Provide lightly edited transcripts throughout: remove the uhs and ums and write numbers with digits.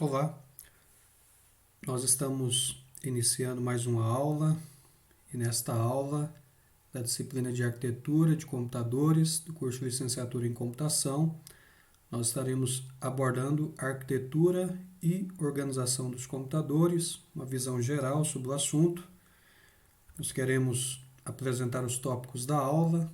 Olá, nós estamos iniciando mais uma aula e nesta aula da disciplina de Arquitetura de Computadores do curso de Licenciatura em Computação, nós estaremos abordando arquitetura e organização dos computadores, uma visão geral sobre o assunto. Nós queremos apresentar os tópicos da aula.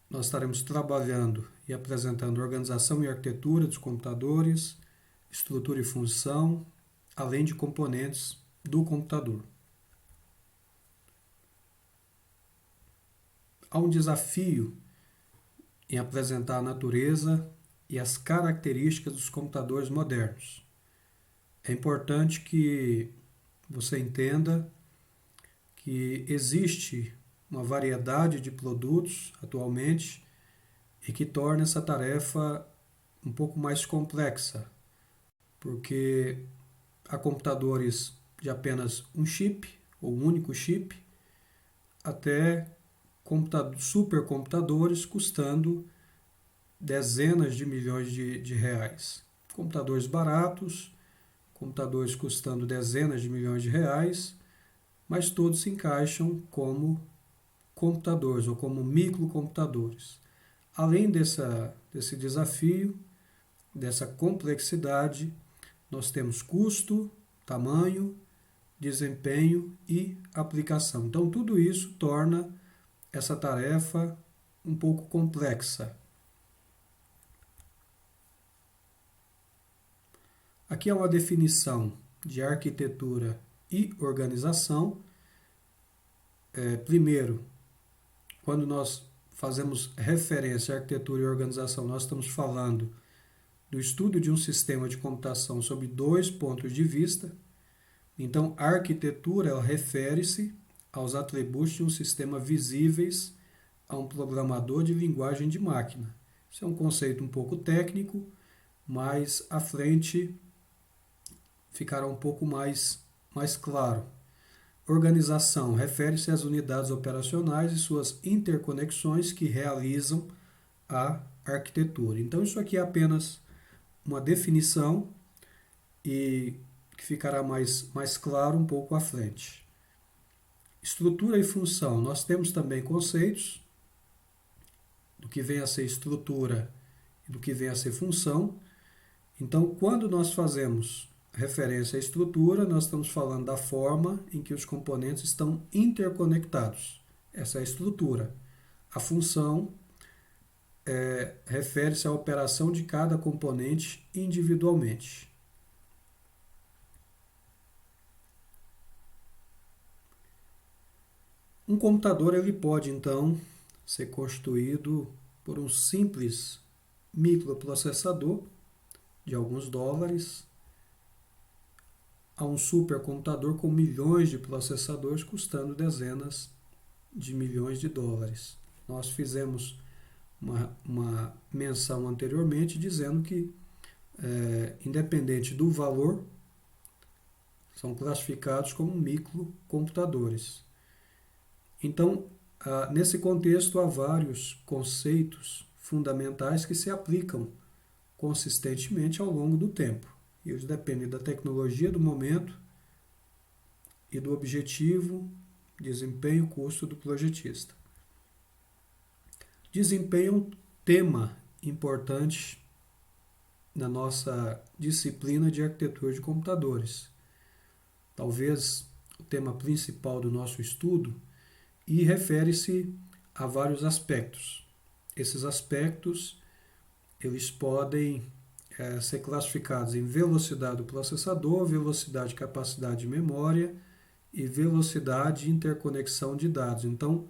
Nós estaremos trabalhando e apresentando organização e arquitetura dos computadores, estrutura e função, além de componentes do computador. Há um desafio em apresentar a natureza e as características dos computadores modernos. É importante que você entenda que existe uma variedade de produtos atualmente e que torna essa tarefa um pouco mais complexa, porque há computadores de apenas um chip, ou um único chip, até supercomputadores custando dezenas de milhões de reais. Computadores baratos, computadores custando dezenas de milhões de reais, mas todos se encaixam como computadores ou como microcomputadores. Além desse desafio, dessa complexidade, nós temos custo, tamanho, desempenho e aplicação. Então, tudo isso torna essa tarefa um pouco complexa. Aqui é uma definição de arquitetura e organização. Primeiro, quando nós fazemos referência à arquitetura e organização, nós estamos falando do estudo de um sistema de computação sob dois pontos de vista. Então, a arquitetura ela refere-se aos atributos de um sistema visíveis a um programador de linguagem de máquina. Isso é um conceito um pouco técnico, mas à frente ficará um pouco mais claro. Organização refere-se às unidades operacionais e suas interconexões que realizam a arquitetura. Então, isso aqui é apenas uma definição e que ficará mais claro um pouco à frente. Estrutura e função. Nós temos também conceitos do que vem a ser estrutura e do que vem a ser função. Então, quando nós fazemos referência à estrutura, nós estamos falando da forma em que os componentes estão interconectados. Essa é a estrutura. A função refere-se à operação de cada componente individualmente. Um computador ele pode, então, ser constituído por um simples microprocessador de alguns dólares a um supercomputador com milhões de processadores custando dezenas de milhões de dólares. Nós fizemos uma menção anteriormente dizendo que, independente do valor, são classificados como microcomputadores. Então, nesse contexto, há vários conceitos fundamentais que se aplicam consistentemente ao longo do tempo. E eles dependem da tecnologia do momento e do objetivo, desempenho, custo do projetista. Desempenho é um tema importante na nossa disciplina de arquitetura de computadores. Talvez o tema principal do nosso estudo, e refere-se a vários aspectos. Esses aspectos eles podem ser classificados em velocidade do processador, velocidade e capacidade de memória e velocidade e interconexão de dados. Então,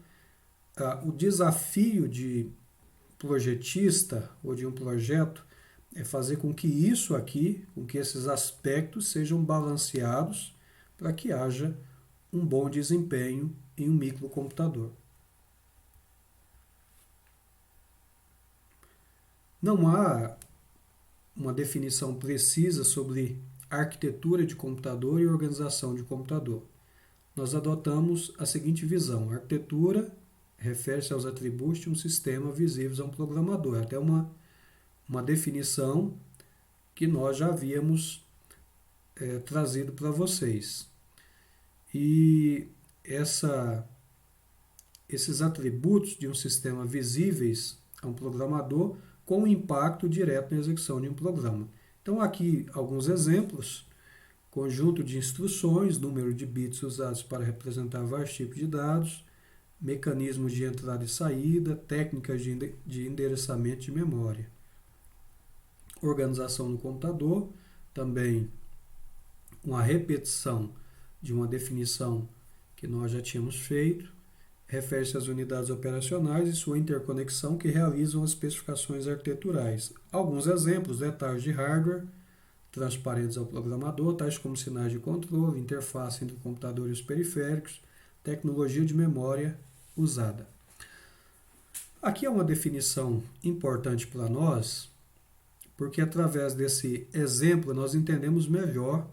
o desafio de projetista ou de um projeto é fazer com que isso aqui, com que esses aspectos sejam balanceados para que haja um bom desempenho em um microcomputador. Não há uma definição precisa sobre arquitetura de computador e organização de computador. Nós adotamos a seguinte visão: a arquitetura refere-se aos atributos de um sistema visíveis a um programador. É até uma definição que nós já havíamos trazido para vocês. E esses atributos de um sistema visíveis a um programador com impacto direto na execução de um programa. Então, aqui alguns exemplos: conjunto de instruções, número de bits usados para representar vários tipos de dados, mecanismos de entrada e saída, técnicas de endereçamento de memória. Organização no computador, também uma repetição de uma definição que nós já tínhamos feito, refere-se às unidades operacionais e sua interconexão que realizam as especificações arquiteturais. Alguns exemplos: detalhes de hardware transparentes ao programador, tais como sinais de controle, interface entre o computador e os periféricos, tecnologia de memória usada. Aqui é uma definição importante para nós, porque através desse exemplo nós entendemos melhor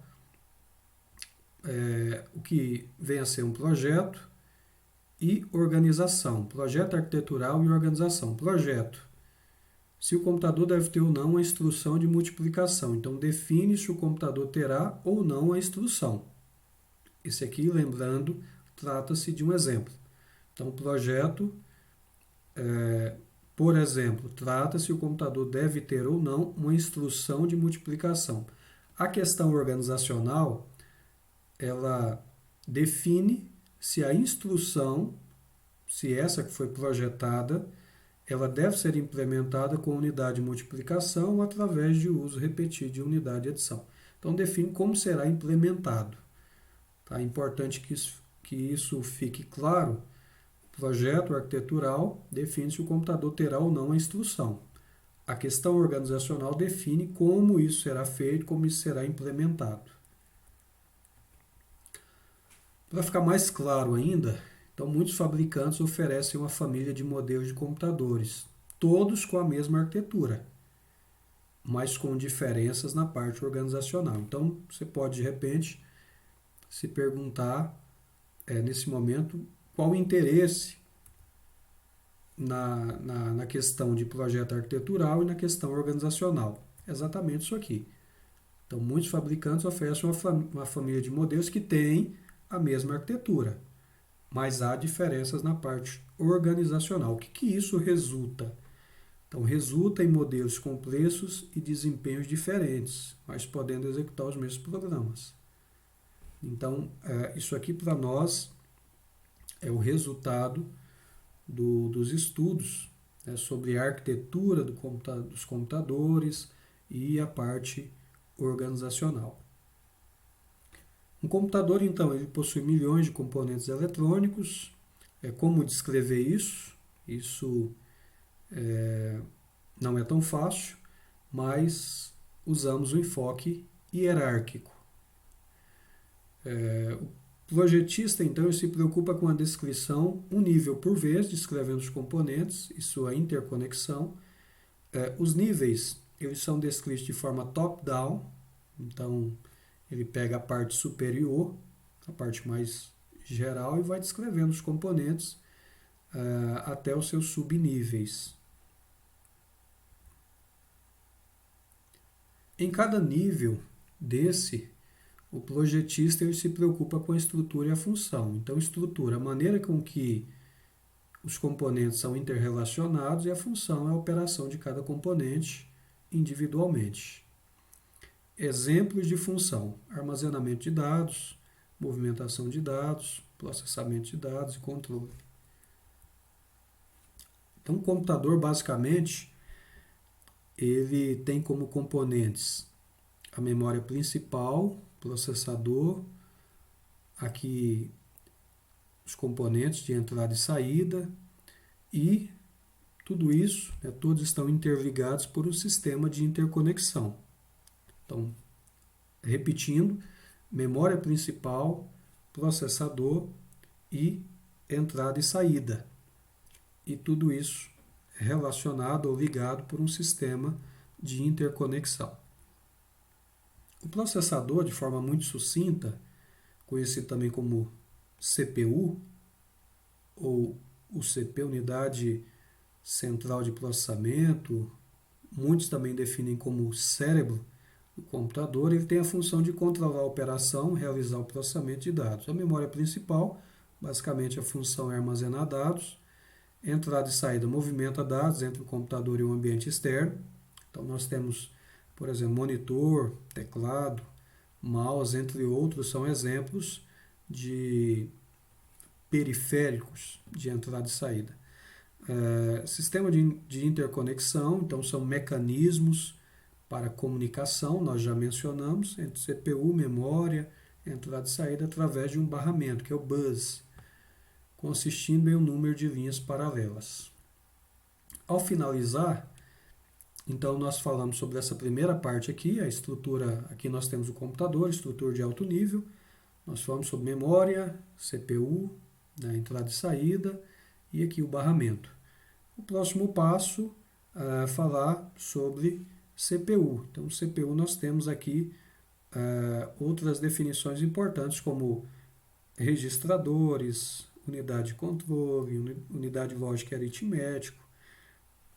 o que vem a ser um projeto e organização. Projeto arquitetural e organização. Projeto: se o computador deve ter ou não a instrução de multiplicação. Então, define se o computador terá ou não a instrução. Esse aqui, lembrando, trata-se de um exemplo. Então, projeto, por exemplo, trata-se se o computador deve ter ou não uma instrução de multiplicação. A questão organizacional, ela define se a instrução, se essa que foi projetada, ela deve ser implementada com unidade de multiplicação ou através de uso repetido de unidade de adição. Então, define como será implementado. Tá? É importante que isso fique claro. O projeto arquitetural define se o computador terá ou não a instrução. A questão organizacional define como isso será feito, como isso será implementado. Para ficar mais claro ainda, então muitos fabricantes oferecem uma família de modelos de computadores, todos com a mesma arquitetura, mas com diferenças na parte organizacional. Então, você pode, de repente, se perguntar, nesse momento, qual o interesse na questão de projeto arquitetural e na questão organizacional. Exatamente isso aqui. Então, muitos fabricantes oferecem uma família de modelos que têm a mesma arquitetura, mas há diferenças na parte organizacional. O que isso resulta? Então, resulta em modelos complexos e desempenhos diferentes, mas podendo executar os mesmos programas. Então, isso aqui para nós é o resultado dos estudos, né, sobre a arquitetura dos computadores e a parte organizacional. Um computador, então, ele possui milhões de componentes eletrônicos. Como descrever isso? Isso não é tão fácil, mas usamos o enfoque hierárquico. O projetista, então, ele se preocupa com a descrição um nível por vez, descrevendo os componentes e sua interconexão. Os níveis, eles são descritos de forma top-down, então ele pega a parte superior, a parte mais geral, e vai descrevendo os componentes até os seus subníveis. Em cada nível desse, o projetista ele se preocupa com a estrutura e a função. Então, estrutura, a maneira com que os componentes são interrelacionados, e a função é a operação de cada componente individualmente. Exemplos de função: armazenamento de dados, movimentação de dados, processamento de dados e controle. Então, o computador, basicamente, ele tem como componentes a memória principal, processador, aqui os componentes de entrada e saída, e tudo isso, todos estão interligados por um sistema de interconexão. Então, repetindo, memória principal, processador e entrada e saída. E tudo isso relacionado ou ligado por um sistema de interconexão. O processador, de forma muito sucinta, conhecido também como CPU, ou UCP, Unidade Central de Processamento, muitos também definem como cérebro O computador ele tem a função de controlar a operação, realizar o processamento de dados. A memória principal, basicamente a função é armazenar dados. Entrada e saída movimenta dados entre o computador e o ambiente externo. Então nós temos, por exemplo, monitor, teclado, mouse, entre outros, são exemplos de periféricos de entrada e saída. Sistema de interconexão, então são mecanismos para comunicação, nós já mencionamos, entre CPU, memória, entrada e saída através de um barramento, que é o bus, consistindo em um número de linhas paralelas. Ao finalizar, então nós falamos sobre essa primeira parte aqui, a estrutura, aqui nós temos o computador, estrutura de alto nível, nós falamos sobre memória, CPU, né, entrada e saída, e aqui o barramento. O próximo passo é falar sobre CPU. Então, CPU nós temos aqui outras definições importantes como registradores, unidade de controle, unidade lógica e aritmético,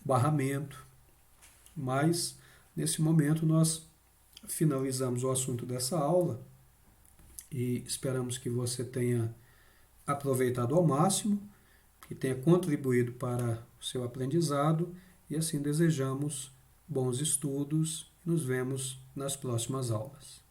barramento. Mas, nesse momento, nós finalizamos o assunto dessa aula e esperamos que você tenha aproveitado ao máximo, que tenha contribuído para o seu aprendizado e assim desejamos bons estudos e nos vemos nas próximas aulas.